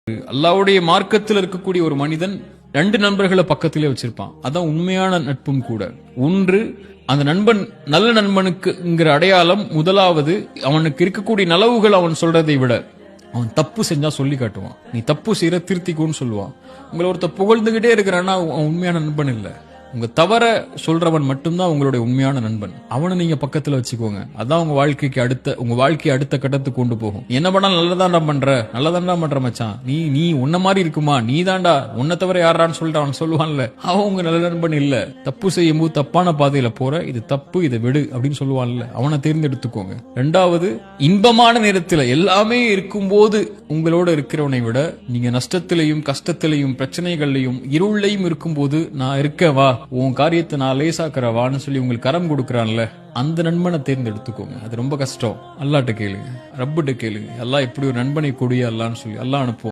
அல்லாஹ்வுடைய மார்க்கத்தில் இருக்கக்கூடிய ஒரு மனிதன் 2 நண்பர்களை பக்கத்திலே வச்சிருப்பான். அதான் உண்மையான நட்பும் கூட. ஒன்று, அந்த நண்பன் நல்ல நண்பனுக்குங்கிற அடையாளம் முதலாவது, அவனுக்கு இருக்கக்கூடிய நலவுகள் அவன் சொல்றதை விட அவன் தப்பு செஞ்சா சொல்லி காட்டுவான். நீ தப்பு செய்யற திருத்திக்கோன்னு சொல்லுவான். உங்களை ஒருத்த புகழ்ந்துகிட்டே இருக்கிறான்னா அவன் உண்மையான நண்பன் இல்ல. உங்க தவற சொல்றவன் மட்டும்தான் உங்களுடைய உண்மையான நண்பன். அவனை நீங்க பக்கத்துல வச்சுக்கோங்க. அதான் உங்க வாழ்க்கையை அடுத்த கட்டத்துக்கு கொண்டு போகும். என்ன பண்ணாலும் நல்லதாண்டா பண்ற மச்சான், நீ உன்ன மாதிரி இருக்குமா, நீ தாண்டா, உன்னை தவிர யாரான்னு சொல்லிட்டு அவன் சொல்லுவான்ல, அவன் உங்க நல்ல நண்பன் இல்ல. தப்பு செய்யும் போது தப்பான பாதையில போற, இது தப்பு, இதை விடு அப்படின்னு சொல்லுவான்ல, அவனை தேர்ந்தெடுத்துக்கோங்க. 2வது, இன்பமான நேரத்துல எல்லாமே இருக்கும்போது உங்களோட இருக்கிறவனை விட நீங்க நஷ்டத்திலையும் கஷ்டத்திலையும் பிரச்சனைகள்லையும் இருளையும் இருக்கும்போது நான் இருக்கவா, உன் காரியத்தை நான் லேசாக்குறவான்னு சொல்லி உங்களுக்கு கரம் கொடுக்கறான்ல, அந்த நண்பனை தேர்ந்தெடுத்துக்கோங்க. அது ரொம்ப கஷ்டம். அல்லாஹ்ட்ட கேளுங்க, ரப்பிட்ட கேளுங்க, அல்லாஹ் இப்படி ஒரு நண்பனை கொடியா அல்லான்னு சொல்லி அல்லாஹ் அனுப்புவோம்.